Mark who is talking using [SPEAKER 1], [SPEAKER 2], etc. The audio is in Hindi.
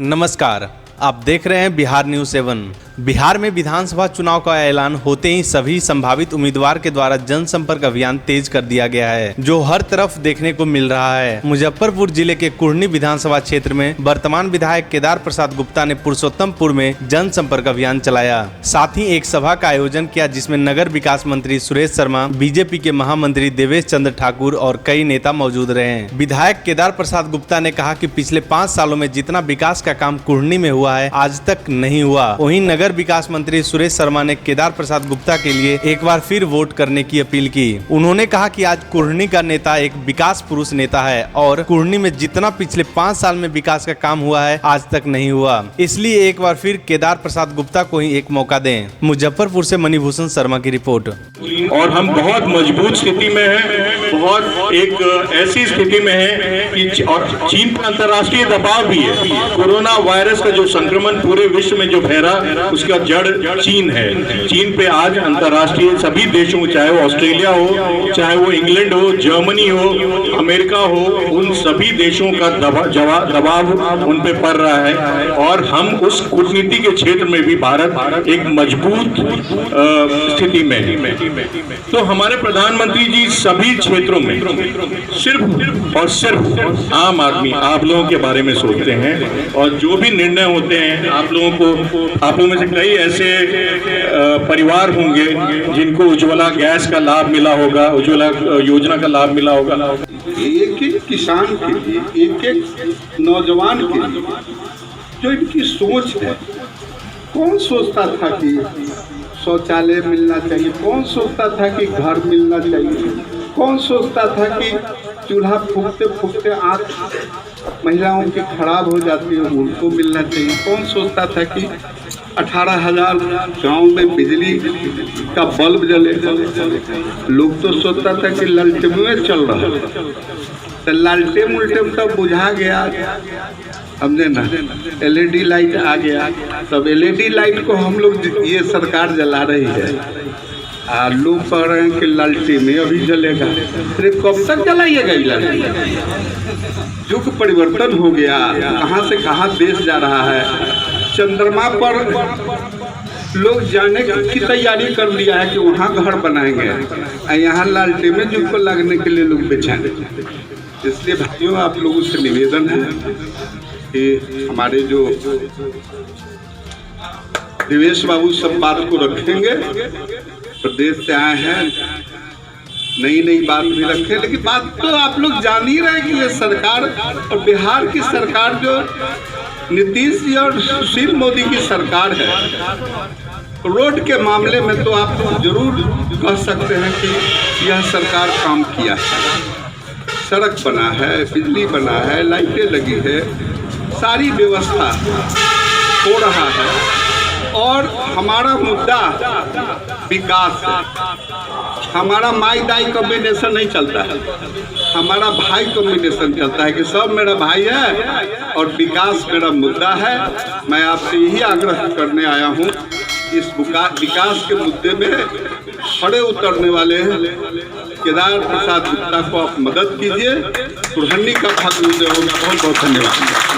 [SPEAKER 1] नमस्कार, आप देख रहे हैं बिहार न्यूज़ 7। बिहार में विधानसभा चुनाव का ऐलान होते ही सभी संभावित उम्मीदवार के द्वारा जनसंपर्क अभियान तेज कर दिया गया है, जो हर तरफ देखने को मिल रहा है। मुजफ्फरपुर जिले के कुढ़नी विधानसभा क्षेत्र में वर्तमान विधायक केदार प्रसाद गुप्ता ने पुरुषोत्तमपुर में जनसंपर्क अभियान चलाया। साथ ही एक सभा का आयोजन किया, जिसमें नगर विकास मंत्री सुरेश शर्मा, बीजेपी के महामंत्री देवेश चंद्र ठाकुर और कई नेता मौजूद रहे। विधायक केदार प्रसाद गुप्ता ने कहा कि पिछले 5 सालों में जितना विकास का काम कुढ़नी में हुआ है, आज तक नहीं हुआ। वहीं नगर विकास मंत्री सुरेश शर्मा ने केदार प्रसाद गुप्ता के लिए एक बार फिर वोट करने की अपील की। उन्होंने कहा कि आज कुढ़नी का नेता एक विकास पुरुष नेता है और कुढ़नी में जितना पिछले 5 साल में विकास का काम हुआ है, आज तक नहीं हुआ। इसलिए एक बार फिर केदार प्रसाद गुप्ता को ही एक मौका दें। मुजफ्फरपुर से मणिभूषण शर्मा की रिपोर्ट।
[SPEAKER 2] और हम बहुत मजबूत स्थिति में हैं, बहुत एक ऐसी स्थिति में है कि और चीन पर अंतर्राष्ट्रीय दबाव भी है। कोरोना वायरस का जो संक्रमण पूरे विश्व में जो फैला, उसका जड़ चीन है। चीन पे आज अंतर्राष्ट्रीय सभी देशों, चाहे वो ऑस्ट्रेलिया हो, चाहे वो इंग्लैंड हो, जर्मनी हो, अमेरिका हो, उन सभी देशों का दबाव उन पे पड़ रहा है। और हम उस कूटनीति के क्षेत्र में भी भारत एक मजबूत स्थिति में है। तो हमारे प्रधानमंत्री जी सभी क्षेत्रों में सिर्फ और सिर्फ आम आदमी, आप लोगों के बारे में सोचते हैं। और जो भी निर्णय होते हैं, आप लोगों में से कई ऐसे परिवार होंगे जिनको उज्ज्वला गैस का लाभ मिला होगा, उज्ज्वला योजना का लाभ मिला होगा।
[SPEAKER 3] एक एक किसान के लिए, एक एक नौजवान के लिए जो इनकी सोच है, कौन सोचता था कि शौचालय मिलना चाहिए, कौन सोचता था कि घर मिलना चाहिए, कौन सोचता था कि चूल्हा फूकते फूकते आँख महिलाओं की खराब हो जाती है, उनको मिलना चाहिए, कौन सोचता था कि 18,000 गाँव में बिजली का बल्ब जले। लोग तो सोचता था कि लालटेन में चल रहा है, तो लालटेन उल्टेन तब बुझा गया, समझे ना। LED लाइट आ गया, तब LED लाइट को हम लोग, ये सरकार जला रही है। लोग कह रहे हैं कि लालटेन में अभी जलेगा, फिर कब तक जलाइएगा ये लालटेन? युग परिवर्तन हो गया, कहाँ से कहाँ देश जा रहा है। चंद्रमा पर लोग जाने की तैयारी कर लिया है कि वहाँ घर बनाएंगे, यहाँ लालटेन में युग को लगने के लिए लोग बेचैन। इसलिए भाइयों, आप लोगों से निवेदन है कि हमारे जो देवेश बाबू सब बात को रखेंगे, प्रदेश से आए हैं, नई बात भी रखें। लेकिन बात तो आप लोग जान ही रहे कि ये सरकार और बिहार की सरकार जो नीतीश जी और सुशील मोदी की सरकार है, रोड के मामले में तो आप जरूर कह सकते हैं कि यह सरकार काम किया है। सड़क बना है, बिजली बना है, लाइटें लगी है, सारी व्यवस्था हो रहा है। और हमारा मुद्दा विकास है। हमारा माई दाई कॉम्बिनेशन नहीं चलता है, हमारा भाई कॉम्बिनेशन चलता है कि सब मेरा भाई है और विकास मेरा मुद्दा है। मैं आपसे यही आग्रह करने आया हूँ, इस विकास के मुद्दे में खड़े उतरने वाले केदार प्रसाद गुप्ता को आप मदद कीजिए। कुढ़नी का भाग्योदय होगा। बहुत बहुत धन्यवाद।